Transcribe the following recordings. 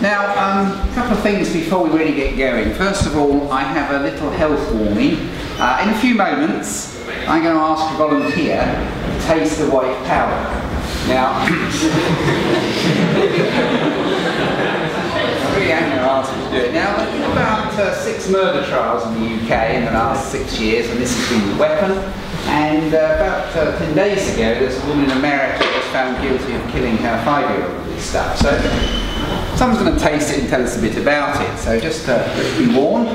Now, a couple of things before we really get going. First of all, I have a little health warning. In a few moments, I'm going to ask a volunteer to taste the white powder. Now, I really am going to ask you to do it. Now, there have been about 6 murder trials in the UK in the last 6 years, and this has been the weapon. And about 10 days ago, there's a woman in America that was found guilty of killing her 5-year-old with this stuff. So, someone's going to taste it and tell us a bit about it. So, just be warned.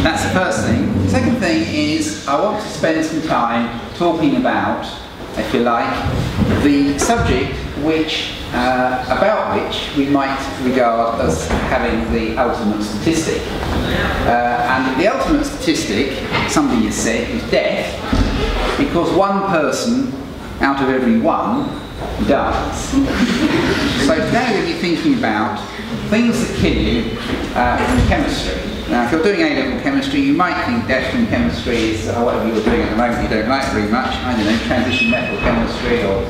That's the first thing. The second thing is, I want to spend some time talking about, if you like, the subject about which we might regard as having the ultimate statistic. And the ultimate statistic, somebody has said, is death, because one person out of every one dies. So today we'll be thinking about things that kill you in chemistry. Now, if you're doing A-level chemistry, you might think death from chemistry is whatever you're doing at the moment you don't like very much. I don't know, transition metal chemistry or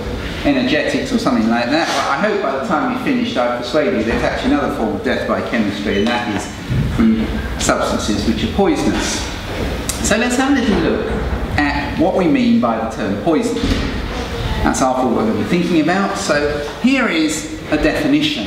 energetics or something like that. But I hope by the time we finished I've persuaded you there's actually another form of death by chemistry, and that is from substances which are poisonous. So let's have a little look at what we mean by the term poison. That's after all what we're going to be thinking about. So here is a definition.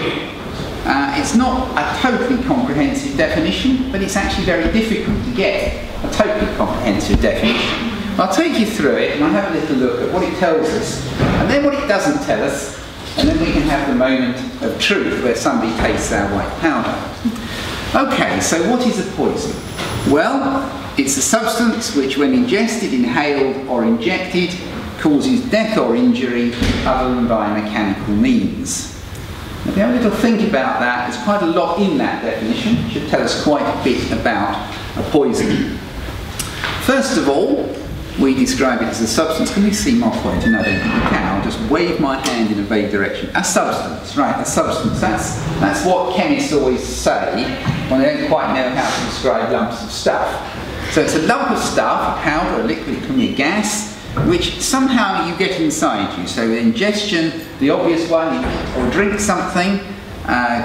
It's not a totally comprehensive definition, but it's actually very difficult to get a totally comprehensive definition. I'll take you through it and I'll have a little look at what it tells us, and then what it doesn't tell us, and then we can have the moment of truth where somebody tastes our white powder. Okay, so what is a poison? Well, it's a substance which, when ingested, inhaled or injected, causes death or injury other than by mechanical means. Now, if you have a little think about that, there's quite a lot in that definition. It should tell us quite a bit about a poison. First of all, we describe it as a substance. Can we see my point? No, I don't think you can. I'll just wave my hand in a vague direction. A substance, right, a substance. That's what chemists always say when they don't quite know how to describe lumps of stuff. So it's a lump of stuff, a powder, a liquid, it can be a gas, which somehow you get inside you. So ingestion, the obvious one, you eat or drink something,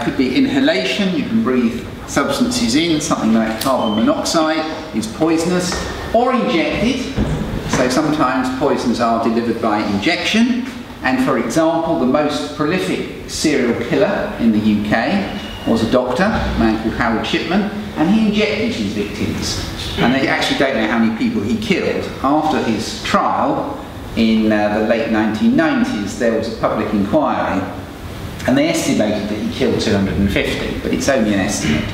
could be inhalation, you can breathe substances in, something like carbon monoxide is poisonous, or injected. So sometimes poisons are delivered by injection, and for example, the most prolific serial killer in the UK was a doctor, a man called Harold Shipman, and he injected his victims. And they actually don't know how many people he killed. After his trial in the late 1990s, there was a public inquiry, and they estimated that he killed 250, but it's only an estimate.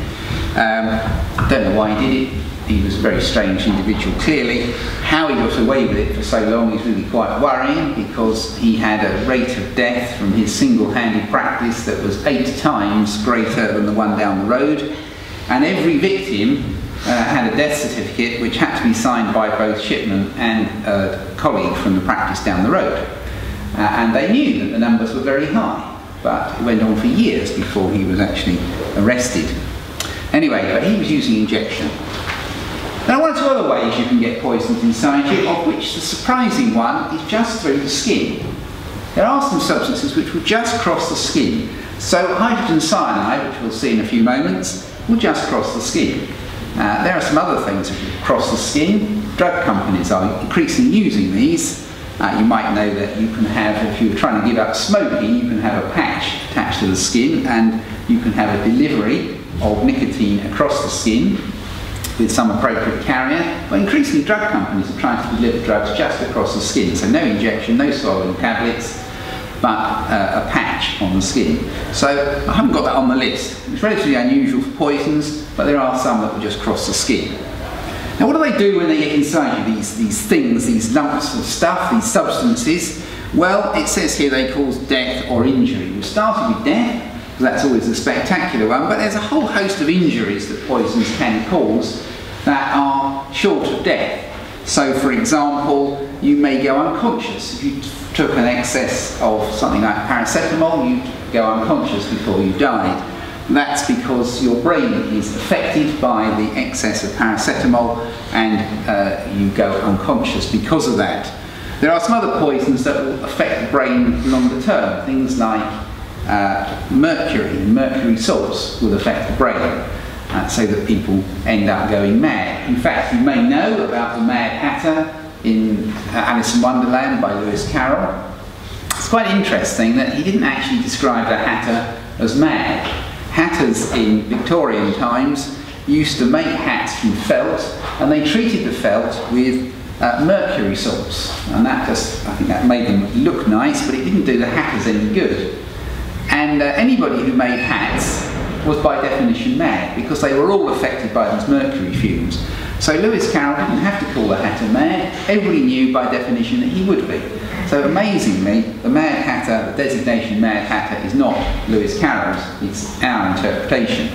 I don't know why he did it. He was a very strange individual, clearly. How he got away with it for so long is really quite worrying, because he had a rate of death from his single-handed practice that was 8 times greater than the one down the road. And every victim had a death certificate which had to be signed by both Shipman and a colleague from the practice down the road. And they knew that the numbers were very high, but it went on for years before he was actually arrested. Anyway, but he was using injection. There are one or two other ways you can get poisons inside you, of which the surprising one is just through the skin. There are some substances which will just cross the skin. So hydrogen cyanide, which we'll see in a few moments, will just cross the skin. There are some other things that will cross the skin. Drug companies are increasingly using these. You might know that you can have, if you're trying to give up smoking, you can have a patch attached to the skin, and you can have a delivery of nicotine across the skin with some appropriate carrier. But increasingly drug companies are trying to deliver drugs just across the skin, so no injection, no swallowing tablets, but a patch on the skin. So I haven't got that on the list. It's relatively unusual for poisons, but there are some that will just cross the skin. Now, what do they do when they get inside you, these things, these lumps of stuff, these substances? Well, it says here they cause death or injury. We've started with death, because that's always a spectacular one, but there's a whole host of injuries that poisons can cause that are short of death. So, for example, you may go unconscious. If you took an excess of something like paracetamol, you'd go unconscious before you died. That's because your brain is affected by the excess of paracetamol, and you go unconscious because of that. There are some other poisons that will affect the brain longer term, things like mercury salts will affect the brain, so that people end up going mad. In fact, you may know about the Mad Hatter in Alice in Wonderland by Lewis Carroll. It's quite interesting that he didn't actually describe the Hatter as mad. Hatters in Victorian times used to make hats from felt, and they treated the felt with mercury salts, and that just, I think that made them look nice, but it didn't do the hatters any good. And anybody who made hats was by definition mad, because they were all affected by these mercury fumes. So Lewis Carroll didn't have to call the Hatter mad. Everybody knew by definition that he would be. So amazingly, the Mad Hatter, the designation Mad Hatter, is not Lewis Carroll's, it's our interpretation.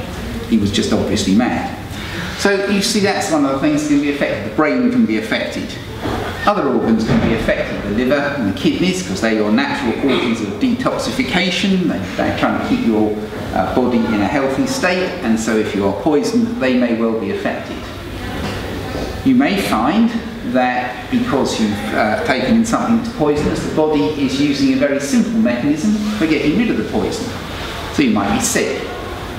He was just obviously mad. So you see, that's one of the things that can be affected. The brain can be affected. Other organs can be affected, the liver and the kidneys, because they're your natural organs of detoxification. They're trying to keep your body in a healthy state, and so if you are poisoned, they may well be affected. You may find that because you've taken in something poisonous, the body is using a very simple mechanism for getting rid of the poison. So you might be sick,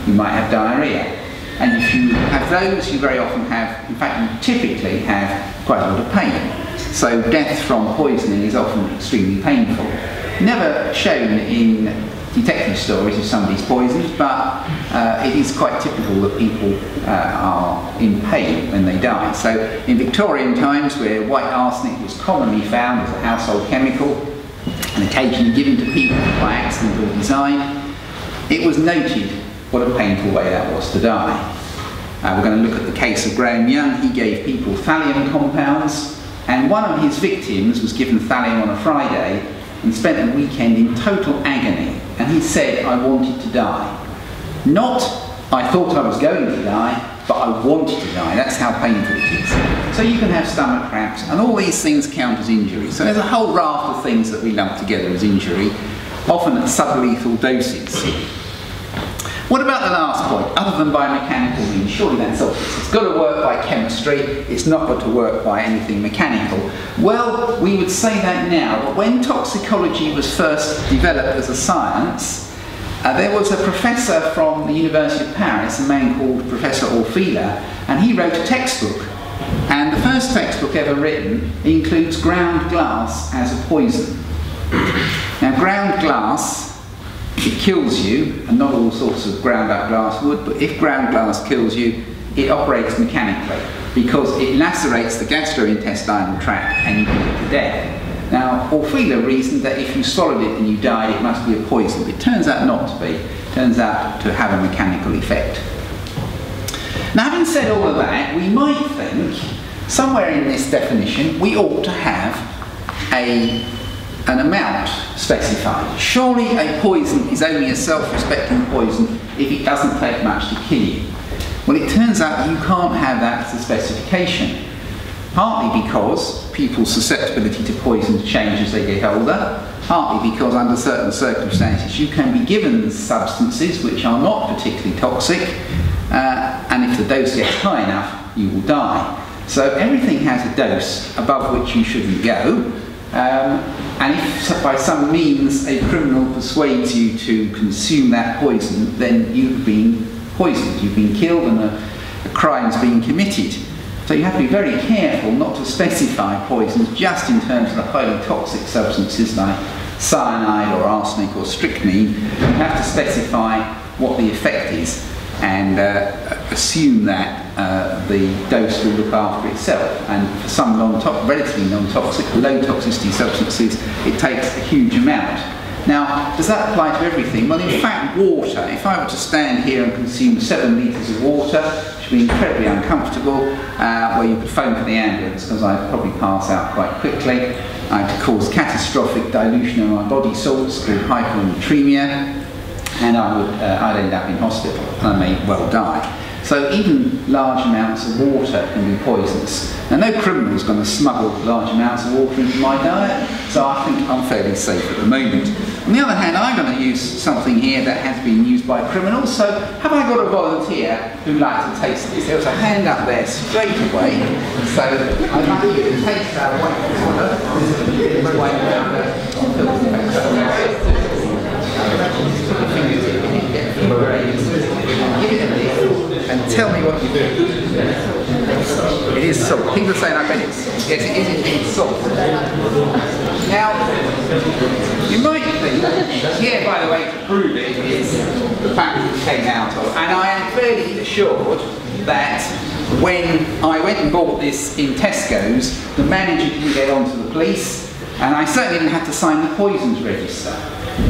you might have diarrhea, and if you have those, you very often have, in fact you typically have quite a lot of pain. So death from poisoning is often extremely painful. Never shown in detective stories if somebody's poisoned, but it is quite typical that people are in pain when they die. So in Victorian times, where white arsenic was commonly found as a household chemical and occasionally given to people by accident or design, it was noted what a painful way that was to die. We're going to look at the case of Graeme Young. He gave people thallium compounds, and one of his victims was given thallium on a Friday and spent the weekend in total agony. And he said, I wanted to die. Not, I thought I was going to die, but I wanted to die. That's how painful it is. So you can have stomach cramps, and all these things count as injury. So there's a whole raft of things that we lump together as injury, often at sublethal doses. What about the last point? Other than by mechanical means, surely that's obvious. It's got to work by chemistry, it's not got to work by anything mechanical. Well, we would say that now, but when toxicology was first developed as a science, there was a professor from the University of Paris, a man called Professor Orfila, and he wrote a textbook. And the first textbook ever written includes ground glass as a poison. Now, ground glass, it kills you, and not all sorts of ground up glass would, but if ground glass kills you, it operates mechanically because it lacerates the gastrointestinal tract and you bleed to death. Now, Orfila reasoned that if you swallowed it and you died, it must be a poison. It turns out not to be. It turns out to have a mechanical effect. Now, having said all of that, we might think somewhere in this definition we ought to have an amount specified. Surely a poison is only a self-respecting poison if it doesn't take much to kill you. Well, it turns out that you can't have that as a specification, partly because people's susceptibility to poison changes as they get older, partly because under certain circumstances you can be given substances which are not particularly toxic, and if the dose gets high enough, you will die. So everything has a dose above which you shouldn't go. And if by some means a criminal persuades you to consume that poison, then you've been poisoned, you've been killed, and a crime's been committed. So you have to be very careful not to specify poisons just in terms of the highly toxic substances like cyanide or arsenic or strychnine. You have to specify what the effect is and assume that the dose will look after itself. And for some relatively non-toxic, low-toxicity substances, it takes a huge amount. Now, does that apply to everything? Well, in fact, water. If I were to stand here and consume 7 litres of water, which would be incredibly uncomfortable, where you could phone for the ambulance because I'd probably pass out quite quickly. I'd cause catastrophic dilution of my body salts called hyponatremia, and I'd end up in hospital and I may well die. So even large amounts of water can be poisonous. Now, no criminal is going to smuggle large amounts of water into my diet, so I think I'm fairly safe at the moment. On the other hand, I'm going to use something here that has been used by criminals, so have I got a volunteer who'd like to taste this? There's a hand up there straight away, so I'd like you to taste that white powder. Here, by the way, to prove it is the fact that it came out of. And I am fairly assured that when I went and bought this in Tesco's, the manager didn't get onto the police, and I certainly didn't have to sign the poisons register.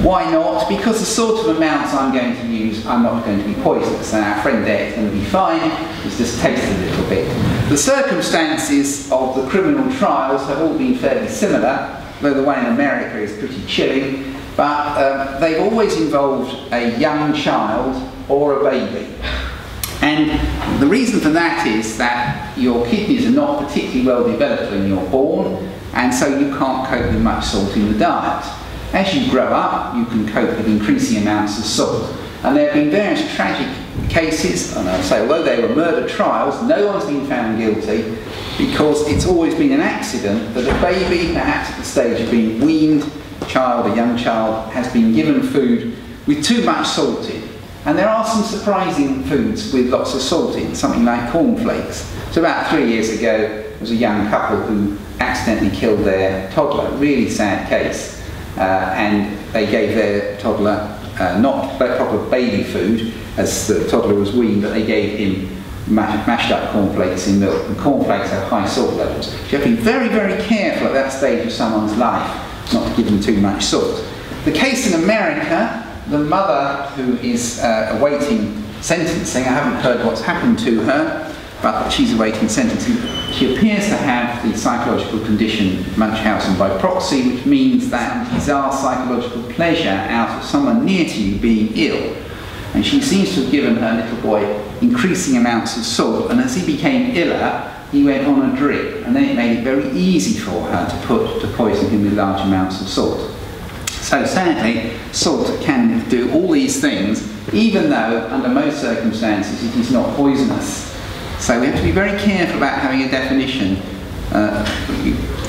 Why not? Because the sort of amounts I'm going to use are not going to be poisonous, and our friend there is going to be fine. It's just tasted a little bit. The circumstances of the criminal trials have all been fairly similar, though the one in America is pretty chilling, but they've always involved a young child or a baby. And the reason for that is that your kidneys are not particularly well developed when you're born, and so you can't cope with much salt in the diet. As you grow up, you can cope with increasing amounts of salt. And there have been various tragic cases, and I'll say, although they were murder trials, no one's been found guilty, because it's always been an accident that a baby, perhaps at the stage of being weaned, a young child, has been given food with too much salt in. And there are some surprising foods with lots of salt in, something like cornflakes. So about 3 years ago, there was a young couple who accidentally killed their toddler, really sad case. And they gave their toddler not proper baby food as the toddler was weaned, but they gave him mashed up cornflakes in milk, and cornflakes have high salt levels. You have to be very, very careful at that stage of someone's life not to give them too much salt. The case in America, the mother who is awaiting sentencing, I haven't heard what's happened to her, but she's awaiting sentencing. She appears to have the psychological condition Munchausen by proxy, which means that bizarre psychological pleasure out of someone near to you being ill. And she seems to have given her little boy increasing amounts of salt, and as he became iller, he went on a drip, and then it made it very easy for her to poison him with large amounts of salt. So sadly, salt can do all these things, even though under most circumstances it is not poisonous. So we have to be very careful about having a definition.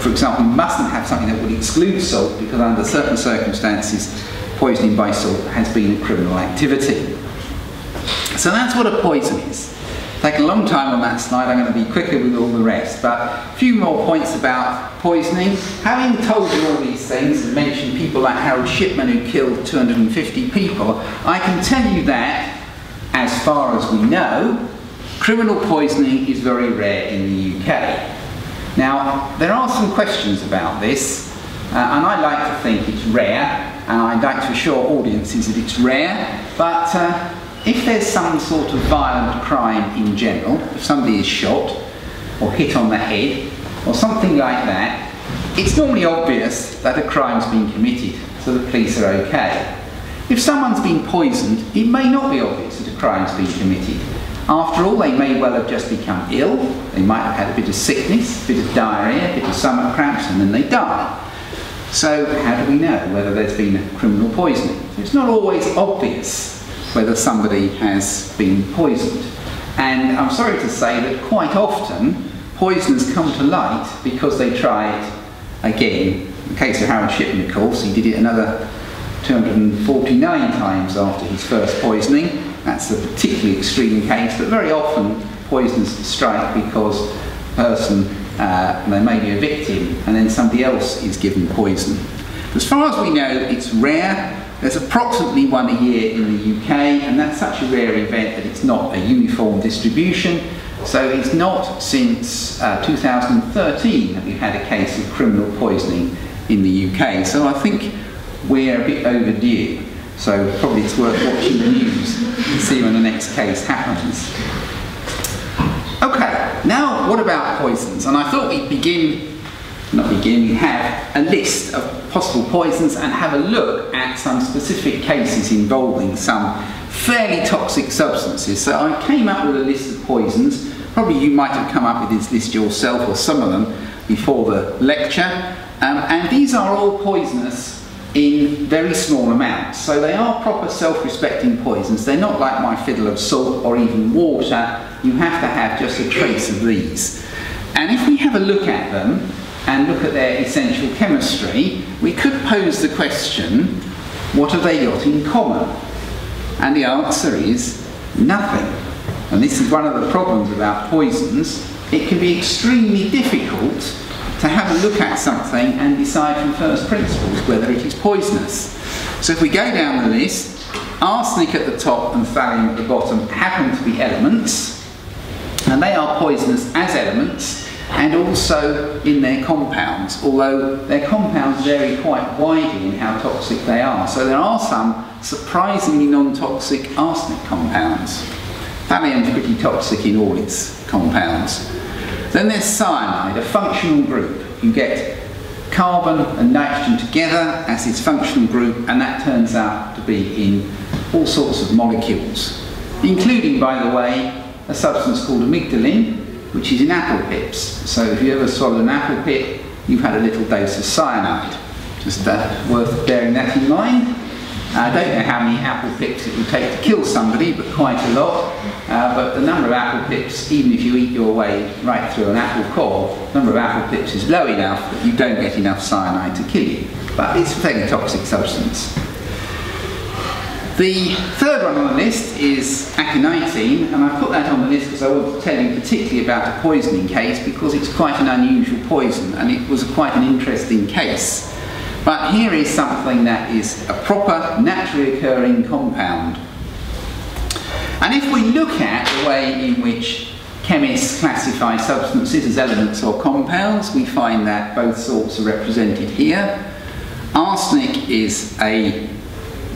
For example, you mustn't have something that would exclude salt, because under certain circumstances poisoning by salt has been a criminal activity. So that's what a poison is. Take a long time on that slide, I'm going to be quicker with all the rest, but a few more points about poisoning. Having told you all these things and mentioned people like Harold Shipman who killed 250 people, I can tell you that, as far as we know, criminal poisoning is very rare in the UK. Now, there are some questions about this, and I like to think it's rare, and I'd like to assure audiences that it's rare, but if there's some sort of violent crime in general, if somebody is shot or hit on the head or something like that, it's normally obvious that a crime's been committed, so the police are okay. If someone's been poisoned, it may not be obvious that a crime's been committed. After all, they may well have just become ill, they might have had a bit of sickness, a bit of diarrhea, a bit of stomach cramps, and then they die. So how do we know whether there's been a criminal poisoning? It's not always obvious whether somebody has been poisoned. And I'm sorry to say that quite often poisoners come to light because they try it again. In the case of Harold Shipman, of course, he did it another 249 times after his first poisoning. That's a particularly extreme case, but very often poisoners strike because a person, they may be a victim, and then somebody else is given poison. As far as we know, it's rare. There's approximately one a year in the UK, and that's such a rare event that it's not a uniform distribution. So it's not since 2013 that we've had a case of criminal poisoning in the UK. So I think we're a bit overdue. So probably it's worth watching the news to see when the next case happens. Okay, now what about poisons? And I thought we'd we'd have a list of possible poisons and have a look at some specific cases involving some fairly toxic substances. So I came up with a list of poisons. Probably you might have come up with this list yourself, or some of them, before the lecture. And these are all poisonous in very small amounts. So they are proper self-respecting poisons. They're not like my fiddle of salt or even water. You have to have just a trace of these. And if we have a look at them and look at their essential chemistry, we could pose the question, what have they got in common? And the answer is nothing. And this is one of the problems about poisons. It can be extremely difficult to have a look at something and decide from first principles whether it is poisonous. So if we go down the list, arsenic at the top and thallium at the bottom happen to be elements, and they are poisonous as elements and also in their compounds, although their compounds vary quite widely in how toxic they are. So there are some surprisingly non-toxic arsenic compounds. Thallium is pretty toxic in all its compounds. Then there's cyanide, a functional group. You get carbon and nitrogen together as its functional group, and that turns out to be in all sorts of molecules, including, by the way, a substance called amygdalin, which is in apple pips. So if you ever swallowed an apple pip, you've had a little dose of cyanide. Just worth bearing that in mind. I don't know how many apple pips it would take to kill somebody, but quite a lot. But the number of apple pips, even if you eat your way right through an apple core, the number of apple pips is low enough that you don't get enough cyanide to kill you. But it's a fairly toxic substance. The third one on the list is aconitin, and I put that on the list because I want to tell you particularly about a poisoning case, because it's quite an unusual poison and it was quite an interesting case. But here is something that is a proper, naturally occurring compound. And if we look at the way in which chemists classify substances as elements or compounds, we find that both sorts are represented here. Arsenic is a,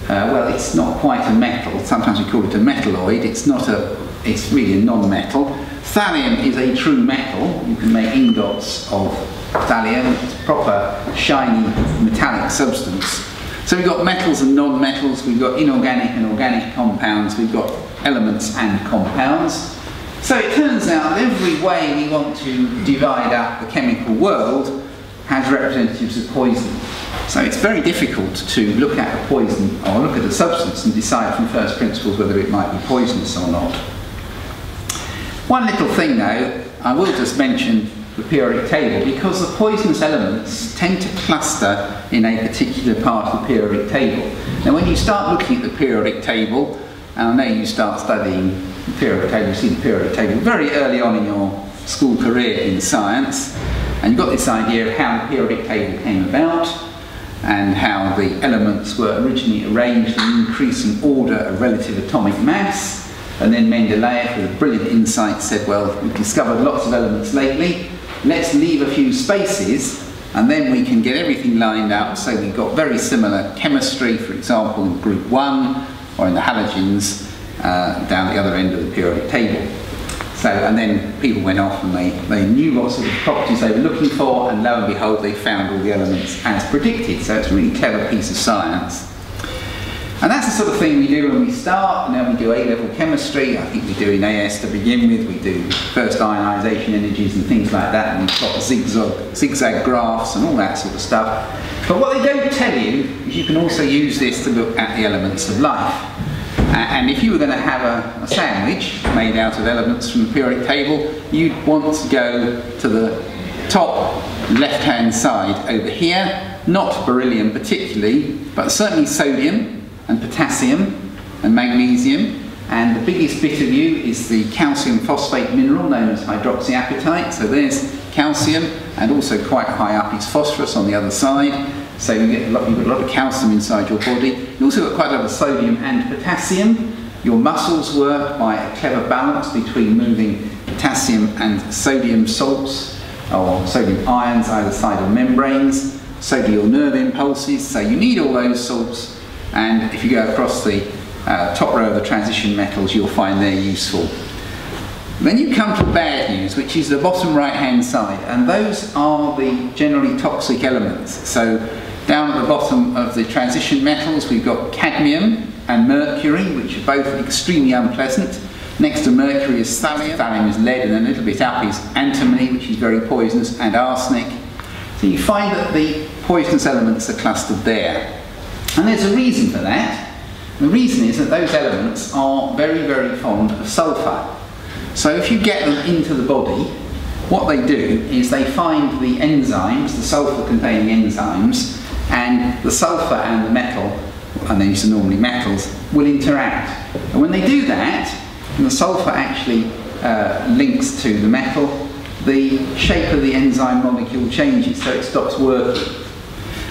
well, it's not quite a metal. Sometimes we call it a metalloid. It's really a non-metal. Thallium is a true metal. You can make ingots of thallium. It's a proper, shiny, metallic substance. So we've got metals and non-metals, we've got inorganic and organic compounds, we've got elements and compounds. So it turns out that every way we want to divide up the chemical world has representatives of poison. So it's very difficult to look at a poison or look at a substance and decide from first principles whether it might be poisonous or not. One little thing though, I will just mention the periodic table, because the poisonous elements tend to cluster in a particular part of the periodic table. Now when you start looking at the periodic table, and I know you start studying the periodic table, you see the periodic table very early on in your school career in science, and you've got this idea of how the periodic table came about and how the elements were originally arranged in increasing order of relative atomic mass, and then Mendeleev with a brilliant insight said, well, we've discovered lots of elements lately, let's leave a few spaces and then we can get everything lined up so we've got very similar chemistry, for example in group 1 or in the halogens down the other end of the periodic table. So, and then people went off and they knew what sort of properties they were looking for, and lo and behold they found all the elements as predicted. So it's a really clever piece of science. And that's the sort of thing we do when we start, and then we do A-level chemistry. I think we do in AS to begin with. We do first ionisation energies and things like that, and we've got zigzag graphs and all that sort of stuff. But what they don't tell you is you can also use this to look at the elements of life. And if you were going to have a sandwich made out of elements from the periodic table, you'd want to go to the top left-hand side over here, not beryllium particularly, but certainly sodium and potassium and magnesium, and the biggest bit of you is the calcium phosphate mineral known as hydroxyapatite. So there's calcium, and also quite high up is phosphorus on the other side. So you've got a lot of calcium inside your body. You've also got quite a lot of sodium and potassium. Your muscles work by a clever balance between moving potassium and sodium salts or sodium ions either side of membranes. So do your nerve impulses. So you need all those salts. And if you go across the top row of the transition metals, you'll find they're useful. Then you come to bad news, which is the bottom right hand side, and those are the generally toxic elements. So down at the bottom of the transition metals we've got cadmium and mercury, which are both extremely unpleasant. Next to mercury is thallium. Thallium is lead, and then a little bit up is antimony, which is very poisonous, and arsenic. So you find that the poisonous elements are clustered there. And there's a reason for that. The reason is that those elements are very, very fond of sulphur. So if you get them into the body, what they do is they find the enzymes, the sulphur-containing enzymes, and the sulphur and the metal, and these are normally metals, will interact. And when they do that, and the sulphur actually links to the metal, the shape of the enzyme molecule changes, so it stops working.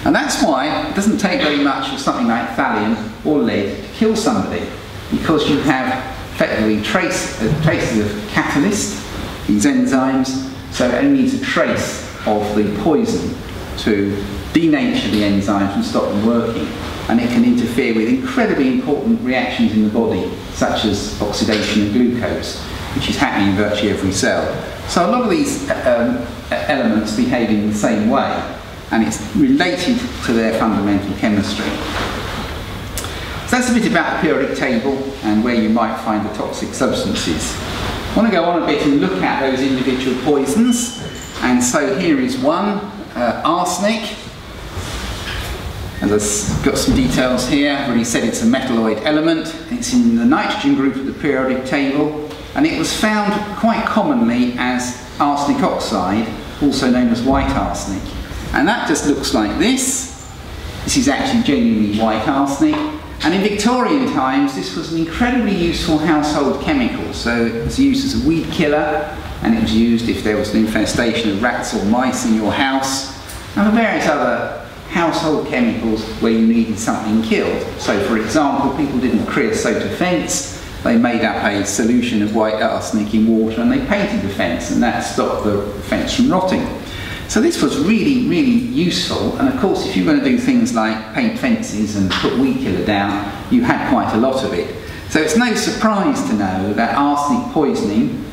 And that's why it doesn't take very much of something like thallium or lead to kill somebody, because you have effectively traces of catalyst, these enzymes, so it only needs a trace of the poison to denature the enzymes and stop them working. And it can interfere with incredibly important reactions in the body, such as oxidation of glucose, which is happening in virtually every cell. So a lot of these elements behave in the same way, and it's related to their fundamental chemistry. So that's a bit about the periodic table and where you might find the toxic substances. I want to go on a bit and look at those individual poisons. And so here is one, arsenic. And I've got some details here. I've already said it's a metalloid element. It's in the nitrogen group of the periodic table, and it was found quite commonly as arsenic oxide, also known as white arsenic. And that just looks like this. This is actually genuinely white arsenic. And in Victorian times, this was an incredibly useful household chemical. So it was used as a weed killer, and it was used if there was an infestation of rats or mice in your house, and for various other household chemicals where you needed something killed. So for example, people didn't creosote a fence, they made up a solution of white arsenic in water and they painted the fence, and that stopped the fence from rotting. So this was really, really useful, and of course if you're going to do things like paint fences and put weed killer down, you had quite a lot of it. So it's no surprise to know that arsenic poisoning,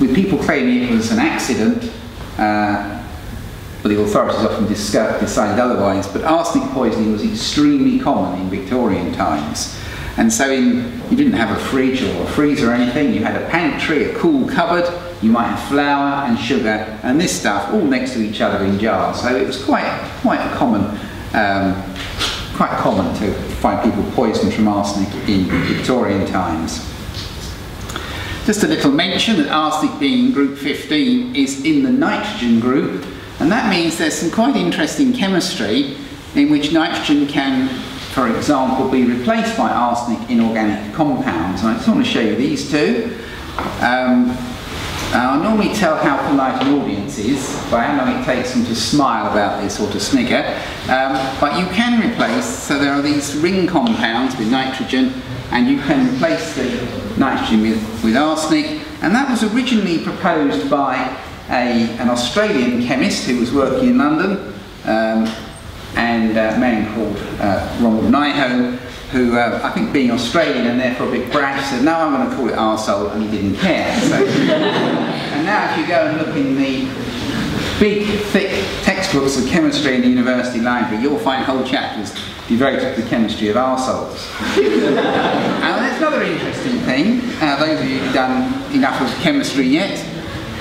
with people claiming it was an accident, but the authorities often decided otherwise, but arsenic poisoning was extremely common in Victorian times. And so you didn't have a fridge or a freezer or anything, you had a pantry, a cool cupboard, you might have flour and sugar and this stuff all next to each other in jars. So it was quite common to find people poisoned from arsenic in Victorian times. Just a little mention that arsenic, being in group 15, is in the nitrogen group. And that means there's some quite interesting chemistry in which nitrogen can, for example, be replaced by arsenic in organic compounds. And I just want to show you these two. I normally tell how polite an audience is by how long it takes them to smile about this or to snigger. But you can replace, so there are these ring compounds with nitrogen, and you can replace the nitrogen with arsenic. And that was originally proposed by an Australian chemist who was working in London, and a man called Ronald Nyho, who I think, being Australian and therefore a bit brash, said, no, I'm going to call it arsehole, and he didn't care. So, and now if you go and look in the big, thick textbooks of chemistry in the university library, you'll find whole chapters devoted to the chemistry of arseholes. And there's another interesting thing, those of you who've done enough of chemistry yet,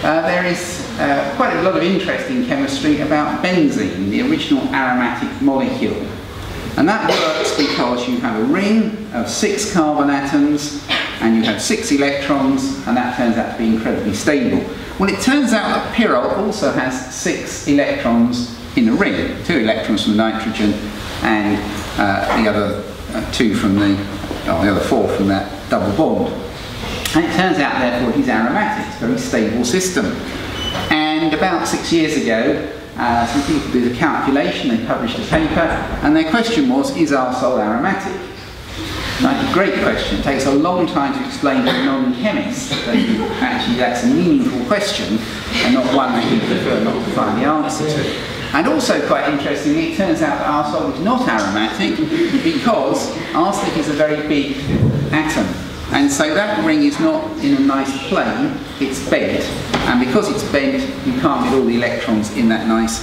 there is quite a lot of interest in chemistry about benzene, the original aromatic molecule. And that works because you have a ring of 6 carbon atoms and you have 6 electrons, and that turns out to be incredibly stable. Well, it turns out that pyrrole also has 6 electrons in a ring, 2 electrons from nitrogen and the other 2 from the other 4 from that double bond. And it turns out, therefore, it is aromatic. It's a very stable system. And about 6 years ago, some people did a calculation, they published a paper, and their question was, is arsehole aromatic? Right, great question. It takes a long time to explain to a non-chemist that actually that's a meaningful question, and not one that you prefer not to find the answer to. And also, quite interestingly, it turns out that arsehole is not aromatic because arsenic is a very big atom. And so that ring is not in a nice plane, it's bent. And because it's bent, you can't get all the electrons in that nice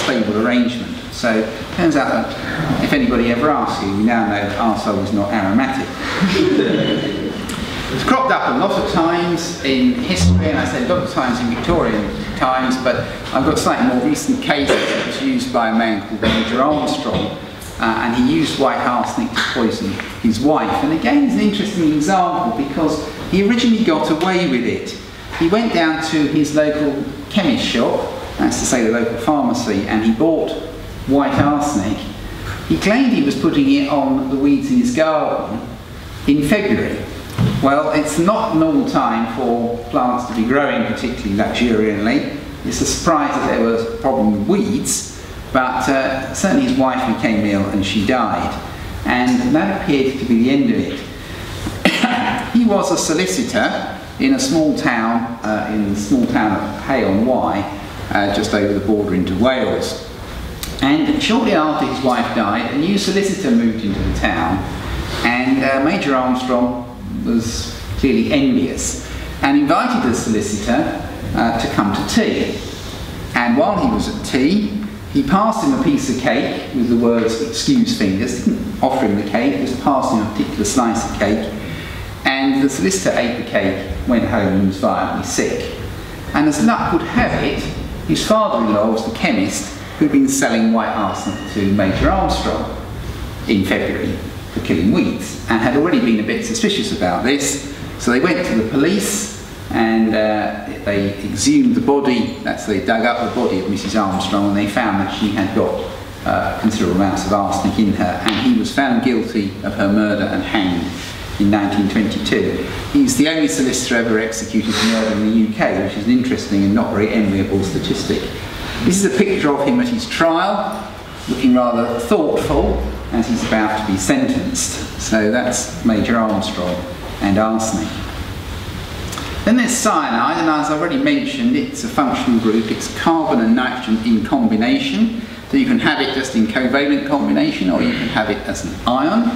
stable arrangement. So it turns out that if anybody ever asks you, you now know that arsehole is not aromatic. It's cropped up a lot of times in history, and I said a lot of times in Victorian times, but I've got slightly more recent cases that was used by a man called Major Armstrong. And he used white arsenic to poison his wife. And again, it's an interesting example because he originally got away with it. He went down to his local chemist shop, that's to say the local pharmacy, and he bought white arsenic. He claimed he was putting it on the weeds in his garden in February. Well, it's not a normal time for plants to be growing particularly luxuriantly. It's a surprise that there was a problem with weeds. but certainly his wife became ill and she died, and that appeared to be the end of it. He was a solicitor in a small town, of Hay-on-Wye, just over the border into Wales. And shortly after his wife died, a new solicitor moved into the town, and Major Armstrong was clearly envious and invited the solicitor to come to tea. And while he was at tea, he passed him a piece of cake with the words, "Excuse fingers," didn't offer him the cake, just passed him a particular slice of cake. And the solicitor ate the cake, went home and was violently sick. And as luck would have it, his father-in-law was the chemist who'd been selling white arsenic to Major Armstrong in February for killing weeds, and had already been a bit suspicious about this. So they went to the police and they exhumed the body. They dug up the body of Mrs. Armstrong, and they found that she had got considerable amounts of arsenic in her, and he was found guilty of her murder and hanged in 1922. He's the only solicitor ever executed for murder in the UK, which is an interesting and not very enviable statistic. This is a picture of him at his trial, looking rather thoughtful as he's about to be sentenced. So that's Major Armstrong and arsenic. Then there's cyanide, and as I've already mentioned, it's a functional group. It's carbon and nitrogen in combination. So you can have it just in covalent combination, or you can have it as an ion.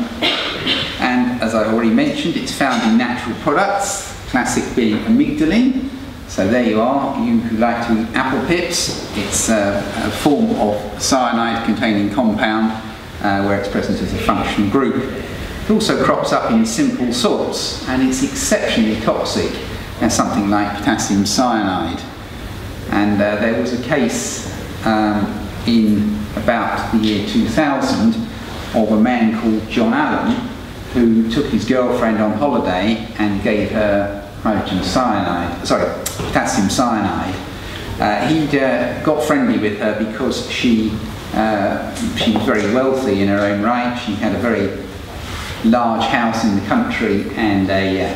And as I've already mentioned, it's found in natural products, classic being amygdalin. So there you are, you who like to eat apple pips. It's a form of cyanide-containing compound where it's present as a functional group. It also crops up in simple salts, and it's exceptionally toxic as something like potassium cyanide. And there was a case in about the year 2000 of a man called John Allen who took his girlfriend on holiday and gave her potassium cyanide. He'd got friendly with her because she was very wealthy in her own right. She had a very large house in the country and a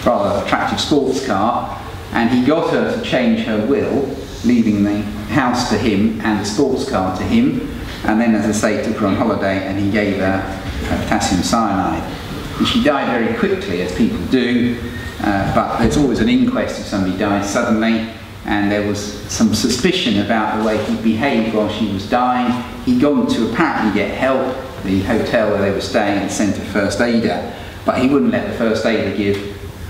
rather attractive sports car, and he got her to change her will, leaving the house to him and the sports car to him, and then, as I say, took her on holiday and he gave her potassium cyanide. And she died very quickly, as people do, but there's always an inquest if somebody dies suddenly, and there was some suspicion about the way he behaved while she was dying. He'd gone to apparently get help, the hotel where they were staying, and sent a first aider, but he wouldn't let the first aider give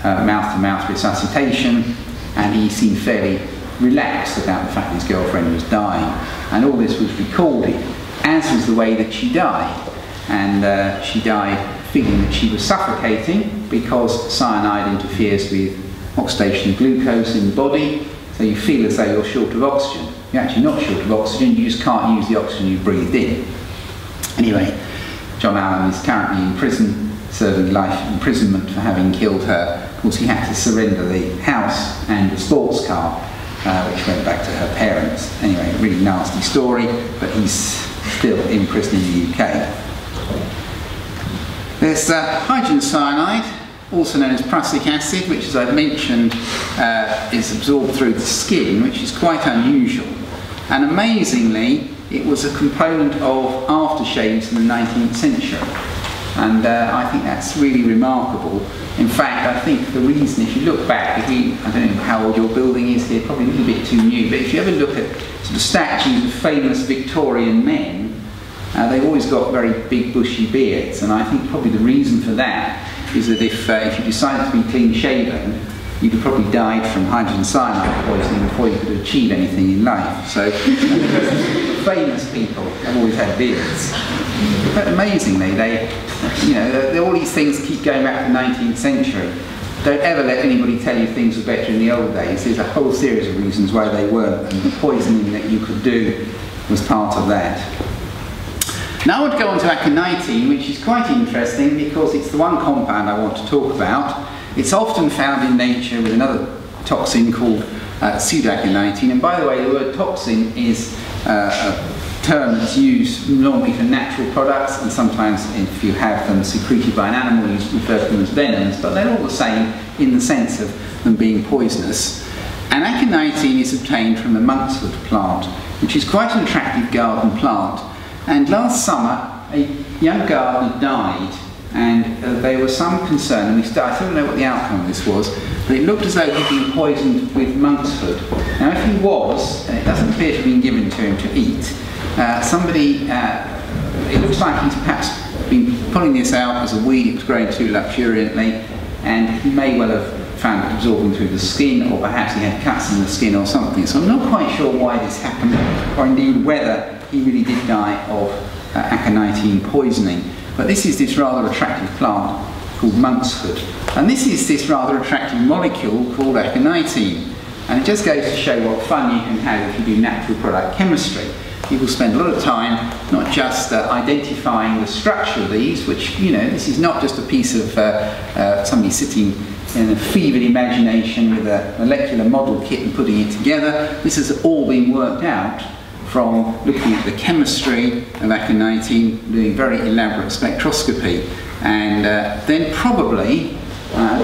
mouth-to-mouth resuscitation, and he seemed fairly relaxed about the fact his girlfriend was dying. And all this was recorded, as was the way that she died. And she died feeling that she was suffocating because cyanide interferes with oxidation of glucose in the body, so you feel as though you're short of oxygen. You're actually not short of oxygen, you just can't use the oxygen you breathed in. Anyway, John Allen is currently in prison, serving life imprisonment for having killed her. Of course, he had to surrender the house and the sports car, which went back to her parents. Anyway, really nasty story, but he's still in prison in the UK. There's hydrogen cyanide, also known as prussic acid, which, as I've mentioned, is absorbed through the skin, which is quite unusual. And amazingly, it was a component of aftershaves in the 19th century. And I think that's really remarkable. In fact, I think the reason, if you look back, I don't know how old your building is here, probably a little bit too new, but if you ever look at sort of statues of famous Victorian men, they've always got very big bushy beards, and I think probably the reason for that is that if you decided to be clean shaven, you'd have probably died from hydrogen cyanide poisoning before you could achieve anything in life. So famous people have always had beards. But amazingly, all these things keep going back to the 19th century. Don't ever let anybody tell you things were better in the old days. There's a whole series of reasons why they weren't, and the poisoning that you could do was part of that. Now I want to go on to aconitin, which is quite interesting because it's the one compound I want to talk about. It's often found in nature with another toxin called pseudoaconitin, and by the way, the word toxin is a term that's used normally for natural products, and sometimes if you have them secreted by an animal you refer to them as venoms, but they're all the same in the sense of them being poisonous. And aconitin is obtained from the monkshood plant which is quite an attractive garden plant. And last summer, a young gardener died, and there was some concern, and I don't know what the outcome of this was, but it looked as though he'd been poisoned with monkshood. Now, if he was, and it doesn't appear to have been given to him to eat, it looks like he's perhaps been pulling this out as a weed. It was growing too luxuriantly, and he may well have found it absorbing through the skin, or perhaps he had cuts in the skin or something. So I'm not quite sure why this happened, or indeed whether he really did die of aconitin poisoning. But this is this rather attractive plant called monkshood. And this is this rather attractive molecule called aconitin. And it just goes to show what fun you can have if you do natural product chemistry. People spend a lot of time not just identifying the structure of these, which, you know, this is not just a piece of somebody sitting in a fevered imagination with a molecular model kit and putting it together. This has all been worked out from looking at the chemistry of aconitin, doing very elaborate spectroscopy. And then probably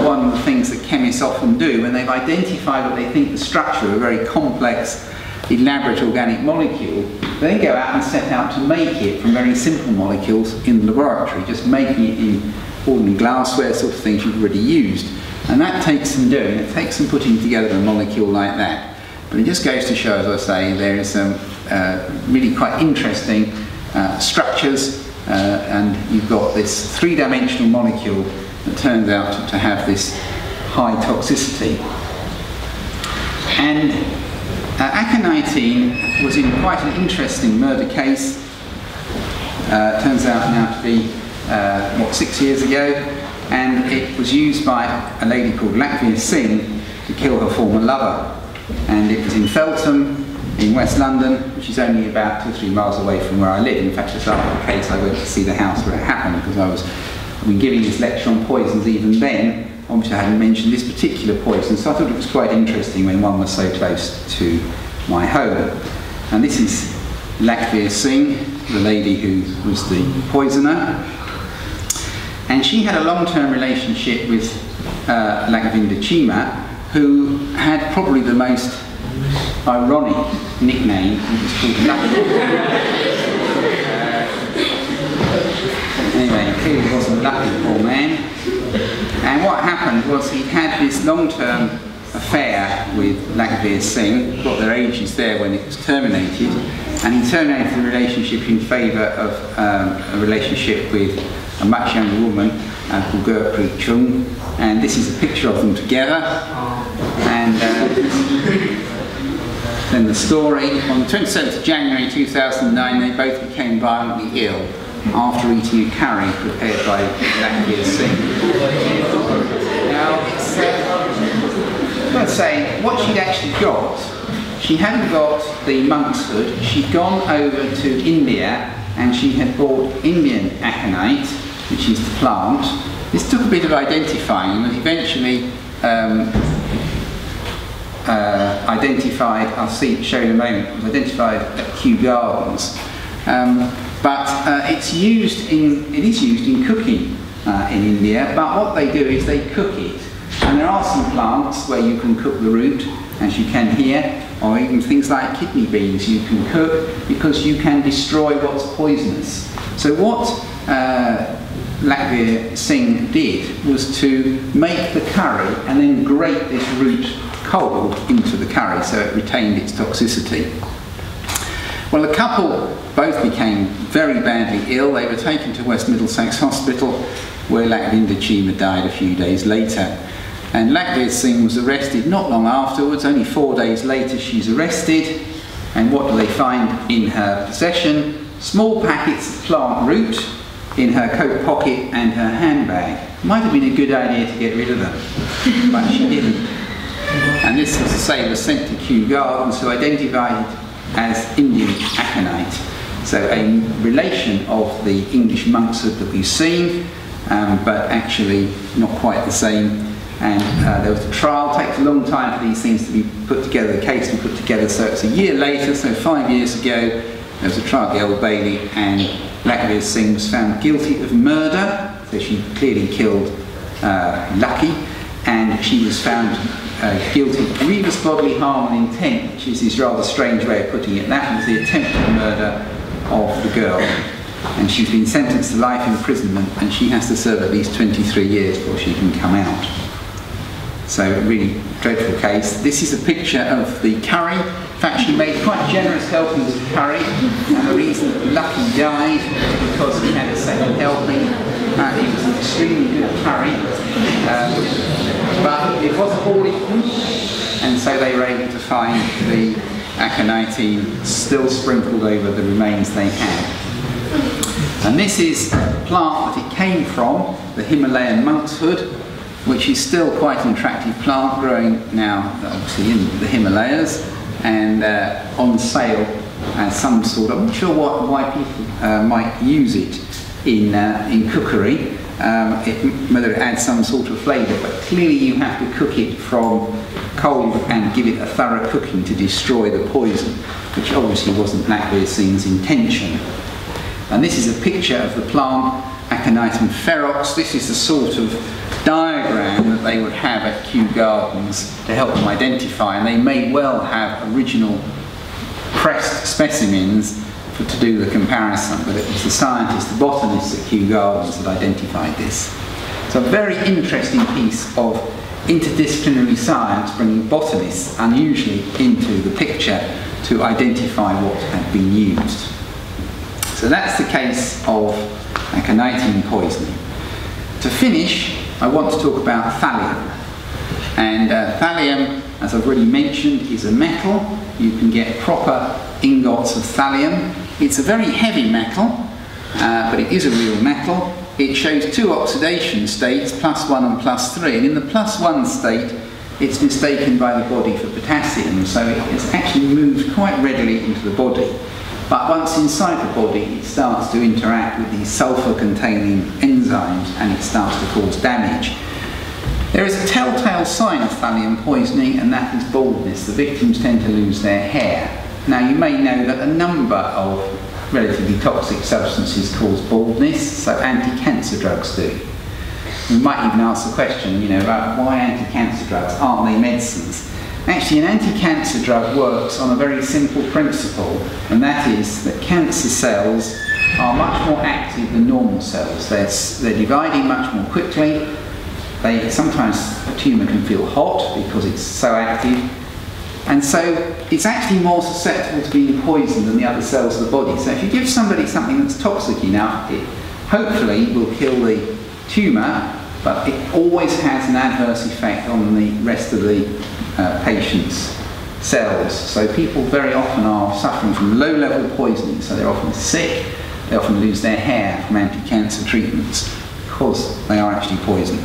one of the things that chemists often do when they've identified what they think the structure of a very complex, elaborate organic molecule, they then go out and set out to make it from very simple molecules in the laboratory, just making it in ordinary glassware, sort of things you've already used. And that takes some doing, it takes some putting together a molecule like that. But it just goes to show, as I say, there is some really quite interesting structures, and you've got this three-dimensional molecule that turns out to have this high toxicity. And aconitin was in quite an interesting murder case. Turns out now to be, 6 years ago, and it was used by a lady called Singh to kill her former lover. And it was in Feltham, in West London, which is only about 2 or 3 miles away from where I live. In fact, just after the case, I went to see the house where it happened, because I've been giving this lecture on poisons even then. Obviously, I hadn't mentioned this particular poison, so I thought it was quite interesting when one was so close to my home. And this is Singh, the lady who was the poisoner. And she had a long-term relationship with Chima, who had probably the most ironic nickname. He was called Lucky. Anyway, he clearly wasn't lucky, poor man. And what happened was he had this long-term affair with Singh, got their ages there when it was terminated, and he terminated the relationship in favour of a relationship with a much younger woman called Gurpreet Chung. And this is a picture of them together. And then the story, on the 27th of January 2009, they both became violently ill after eating a curry prepared by Singh. Now, I've got to say, what she'd actually got, she hadn't got the monkshood. She'd gone over to India and she had bought Indian aconite, which is the plant. This took a bit of identifying and was eventually identified, I'll show you in a moment, was identified at Kew Gardens. But it is used in cooking in India, but what they do is they cook it. And there are some plants where you can cook the root, as you can here, or even things like kidney beans you can cook, because you can destroy what's poisonous. So what Singh did was to make the curry and then grate this root cold into the curry so it retained its toxicity. Well, the couple both became very badly ill. They were taken to West Middlesex Hospital, where Chima died a few days later. And Singh was arrested not long afterwards. Only 4 days later she's arrested. And what do they find in her possession? Small packets of plant root in her coat pocket and her handbag. Might have been a good idea to get rid of them, but she didn't. And this, as I say, was sent to Kew Gardens, who identified it as Indian aconite. So a relation of the English monkshood that we've seen, but actually not quite the same. And there was a trial. It takes a long time for these things to be put together, the case to be put together. So it's a year later, so 5 years ago, there was a trial at the Old Bailey, and Singh was found guilty of murder. So she clearly killed Lucky, and she was found guilty of grievous bodily harm and intent, which is this rather strange way of putting it. That was the attempted murder of the girl. And she's been sentenced to life imprisonment, and she has to serve at least 23 years before she can come out. So a really dreadful case. This is a picture of the curry. In fact, she made quite generous helpings of curry, and the reason that Lucky died was because he had a second helping. He was an extremely good curry, but it wasn't all equal, and so they were able to find the aconitine still sprinkled over the remains they had. And this is a plant that it came from, the Himalayan monkshood, which is still quite an attractive plant, growing now obviously in the Himalayas, and on sale as some sort of, I'm not sure why people might use it in cookery, whether it adds some sort of flavour, but clearly you have to cook it from cold and give it a thorough cooking to destroy the poison, which obviously wasn't Blackbeard Singh's intention. And this is a picture of the plant Aconitum ferox. This is the sort of diagram that they would have at Kew Gardens to help them identify, and they may well have original pressed specimens to do the comparison, but it was the scientists, the botanists at Kew Gardens that identified this. So a very interesting piece of interdisciplinary science, bringing botanists unusually into the picture to identify what had been used. So that's the case of aconitine poisoning. To finish, I want to talk about thallium. And thallium, as I've already mentioned, is a metal. You can get proper ingots of thallium. It's a very heavy metal, but it is a real metal. It shows two oxidation states, +1 and +3. And in the +1 state, it's mistaken by the body for potassium, so it's actually moved quite readily into the body. But once inside the body, it starts to interact with these sulfur-containing enzymes, and it starts to cause damage. There is a telltale sign of thallium poisoning, and that is baldness. The victims tend to lose their hair. Now, you may know that a number of relatively toxic substances cause baldness, so anti-cancer drugs do. We might even ask the question, you know, about why anti-cancer drugs? Aren't they medicines? Actually, an anti-cancer drug works on a very simple principle, and that is that cancer cells are much more active than normal cells. They're dividing much more quickly. Sometimes a tumour can feel hot because it's so active, and so it's actually more susceptible to being poisoned than the other cells of the body. So if you give somebody something that's toxic enough, it hopefully will kill the tumour, but it always has an adverse effect on the rest of the patient's cells. So people very often are suffering from low-level poisoning, so they're often sick, they often lose their hair from anti-cancer treatments because they are actually poisoned.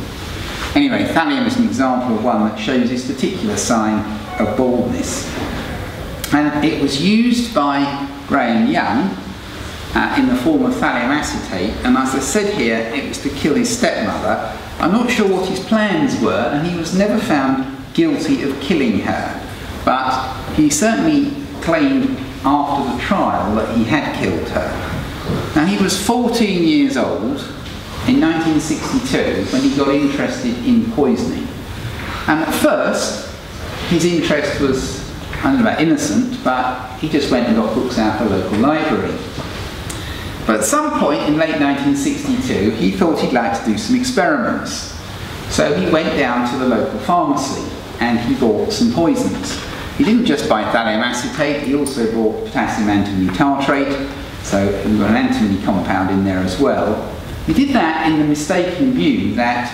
Anyway, thallium is an example of one that shows this particular sign of baldness. And it was used by Graeme Young in the form of thallium acetate, and as I said here, it was to kill his stepmother. I'm not sure what his plans were, and he was never found guilty of killing her, but he certainly claimed after the trial that he had killed her. Now, he was 14 years old in 1962 when he got interested in poisoning, and at first his interest was, I don't know about innocent, but he just went and got books out of the local library. But at some point in late 1962 he thought he'd like to do some experiments, so he went down to the local pharmacy and he bought some poisons. He didn't just buy thallium acetate, he also bought potassium antimony tartrate, so we've got an antimony compound in there as well. He did that in the mistaken view that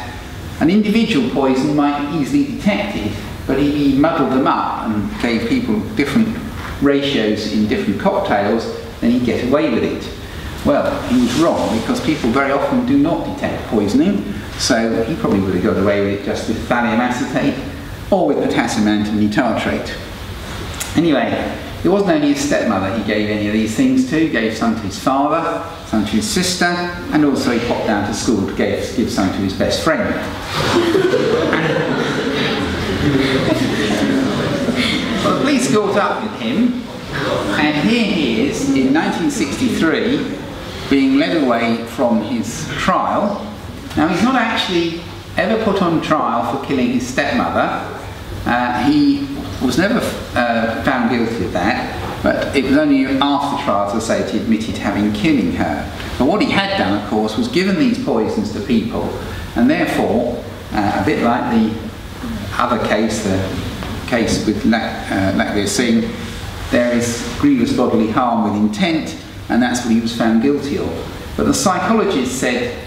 an individual poison might be easily detected, but if he muddled them up and gave people different ratios in different cocktails, then he'd get away with it. Well, he was wrong, because people very often do not detect poisoning, so he probably would have got away with it just with thallium acetate or with potassium antimony tartrate. Anyway, it wasn't only his stepmother he gave any of these things to. He gave some to his father, some to his sister, and also he popped down to school to give some to his best friend. Well, the police caught up with him, and here he is in 1963 being led away from his trial. Now, he's not actually ever put on trial for killing his stepmother, He was never found guilty of that, but it was only after trial, as I say, he admitted having killing her. But what he had done, of course, was given these poisons to people, and therefore, a bit like the other case, the case with Singh, there is grievous bodily harm with intent, and that's what he was found guilty of. But the psychologist said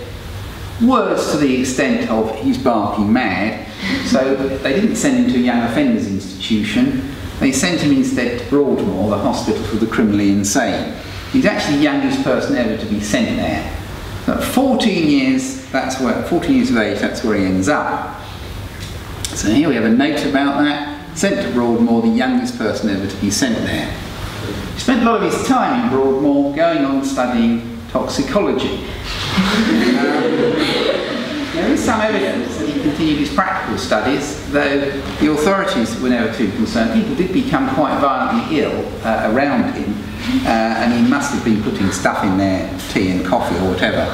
words to the extent of he's barking mad, so they didn't send him to a young offenders institution, they sent him instead to Broadmoor, the hospital for the criminally insane. He's actually the youngest person ever to be sent there. So at 14 years, 14 years of age, that's where he ends up. So here we have a note about that. Sent to Broadmoor, the youngest person ever to be sent there. He spent a lot of his time in Broadmoor going on studying toxicology. There is some evidence that he continued his practical studies, though the authorities were never too concerned. People did become quite violently ill around him, and he must have been putting stuff in their tea and coffee or whatever.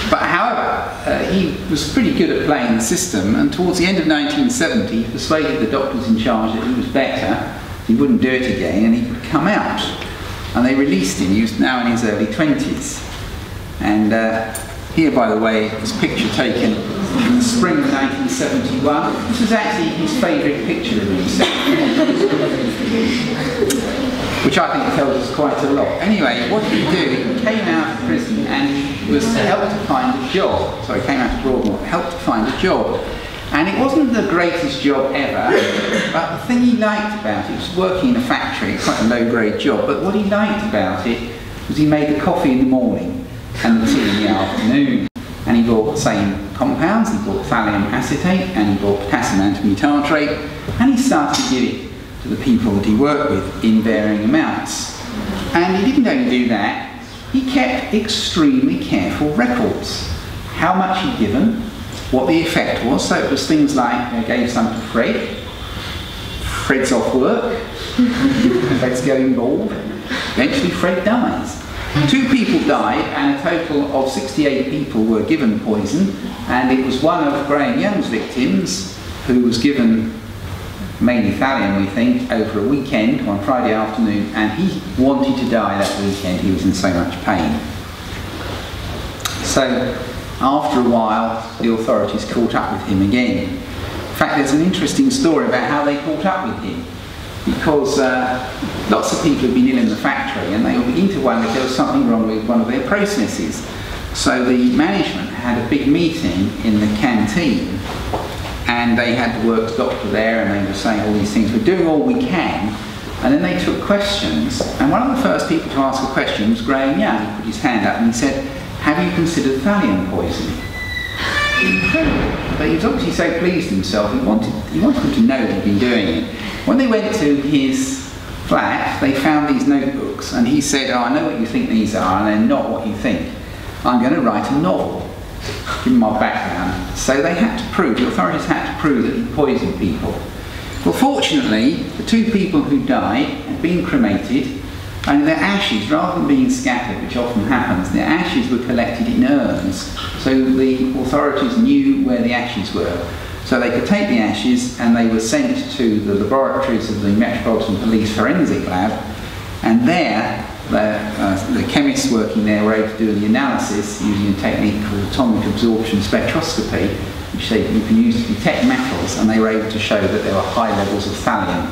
But however, he was pretty good at playing the system, and towards the end of 1970 he persuaded the doctors in charge that he was better, he wouldn't do it again, and he could come out. And they released him. He was now in his early 20s. And here, by the way, is a picture taken in the spring of 1971. This was actually his favourite picture of himself, which I think tells us quite a lot. Anyway, what did he do? He came out of prison and he was helped to find a job. So he came out of Broadmoor, helped to find a job. And it wasn't the greatest job ever, but the thing he liked about it was working in a factory, quite a low-grade job, but what he liked about it was he made the coffee in the morning and the tea in the afternoon. And he bought the same compounds, he bought thallium acetate and he bought potassium antimutartrate, and he started to give it to the people that he worked with in varying amounts. And he didn't only do that, he kept extremely careful records. How much he'd given, what the effect was. So it was things like, I gave some to Fred, Fred's off work, Fred's going bald, eventually Fred dies. 2 people died and a total of 68 people were given poison, and it was one of Graeme Young's victims who was given mainly thallium, we think, over a weekend, one Friday afternoon, and he wanted to die that weekend, he was in so much pain. So after a while the authorities caught up with him again. In fact, there's an interesting story about how they caught up with him, because lots of people had been in the factory and they were beginning to wonder if there was something wrong with one of their processes. So the management had a big meeting in the canteen, and they had the works doctor there and they were saying all these things, we're doing all we can, and then they took questions, and one of the first people to ask a question was Graeme Young. He put his hand up and he said, have you considered thallium poisoning? Incredible. But he was obviously so pleased with himself, he wanted them to know that he'd been doing it. When they went to his flat, they found these notebooks, and he said, oh, I know what you think these are, and they're not what you think. I'm going to write a novel, give them my background. So they had to prove, the authorities had to prove that he poisoned people. Well, fortunately, the 2 people who died had been cremated, and their ashes, rather than being scattered, which often happens, their ashes were collected in urns, so the authorities knew where the ashes were. So they could take the ashes and they were sent to the laboratories of the Metropolitan Police Forensic Lab, and there the chemists working there were able to do the analysis using a technique called atomic absorption spectroscopy, which you can use to detect metals, and they were able to show that there were high levels of thallium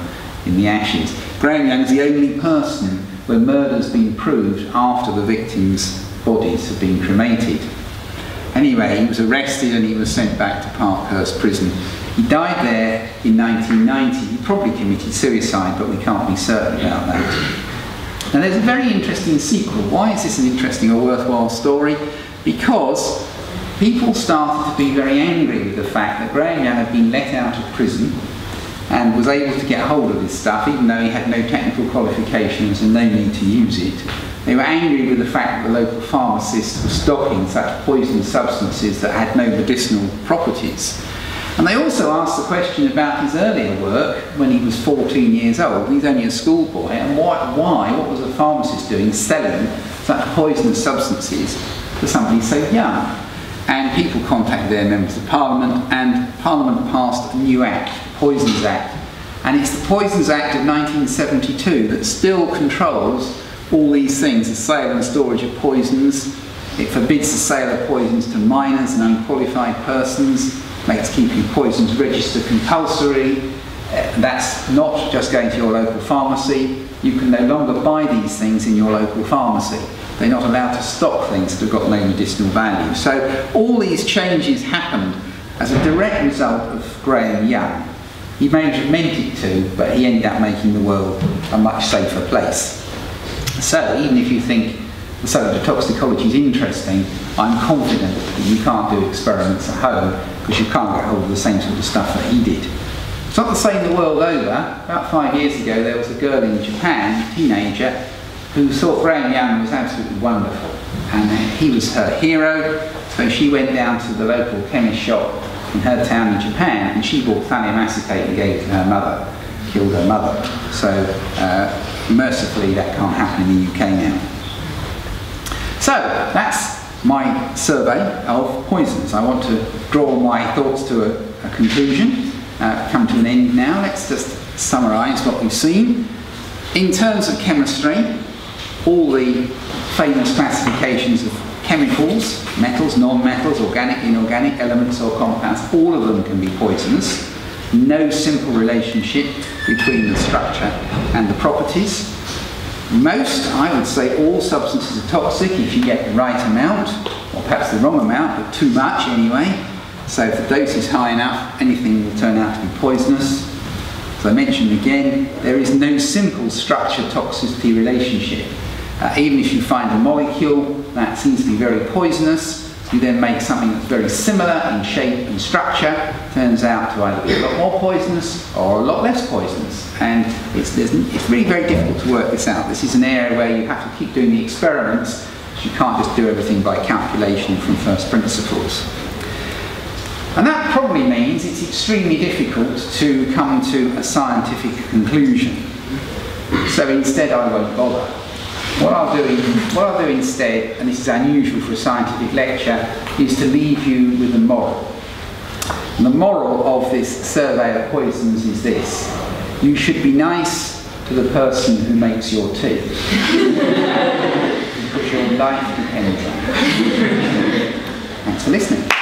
in the ashes. Graeme Young is the only person where murder's been proved after the victims' bodies have been cremated. Anyway, he was arrested and he was sent back to Parkhurst Prison. He died there in 1990. He probably committed suicide, but we can't be certain about that. Now there's a very interesting sequel. Why is this an interesting or worthwhile story? Because people started to be very angry with the fact that Graeme Young had been let out of prison and was able to get hold of this stuff, even though he had no technical qualifications and no need to use it. They were angry with the fact that the local pharmacists were stocking such poisonous substances that had no medicinal properties. And they also asked the question about his earlier work when he was 14 years old. He's only a schoolboy, and what was a pharmacist doing selling such poisonous substances to somebody so young? And people contacted their members of Parliament, and Parliament passed a new act, the Poisons Act, And it's the Poisons Act of 1972 that still controls all these things, the sale and storage of poisons. It forbids the sale of poisons to minors and unqualified persons, makes keeping poisons register compulsory. That's not just going to your local pharmacy. You can no longer buy these things in your local pharmacy. They're not allowed to stock things that have got no medicinal value. So all these changes happened as a direct result of Graeme Young. He may have meant it to, but he ended up making the world a much safer place. So even if you think the subject of toxicology is interesting, I'm confident that you can't do experiments at home because you can't get hold of the same sort of stuff that he did. It's not the same the world over. About 5 years ago there was a girl in Japan, a teenager, who thought Graeme Young was absolutely wonderful, and he was her hero. So she went down to the local chemist shop in her town in Japan and she bought thallium acetate and gave it to her mother, killed her mother. So mercifully that can't happen in the UK now. So that's my survey of poisons. I want to draw my thoughts to a conclusion, come to an end now. Let's just summarise what we've seen. In terms of chemistry, all the famous classifications of chemicals, metals, non-metals, organic, inorganic, elements or compounds, all of them can be poisonous. No simple relationship between the structure and the properties. Most, I would say all substances are toxic if you get the right amount, or perhaps the wrong amount, but too much anyway. So if the dose is high enough, anything will turn out to be poisonous. As I mentioned again, there is no simple structure-toxicity relationship. Even if you find a molecule that seems to be very poisonous, you then make something that's very similar in shape and structure, turns out to either be a lot more poisonous or a lot less poisonous. And it's really very difficult to work this out. This is an area where you have to keep doing the experiments. You can't just do everything by calculation from first principles. And that probably means it's extremely difficult to come to a scientific conclusion. So instead I won't bother. What I'll do instead, and this is unusual for a scientific lecture, is to leave you with a moral. And the moral of this survey of poisons is this: you should be nice to the person who makes your tea, because your life depends on it. Thanks for listening.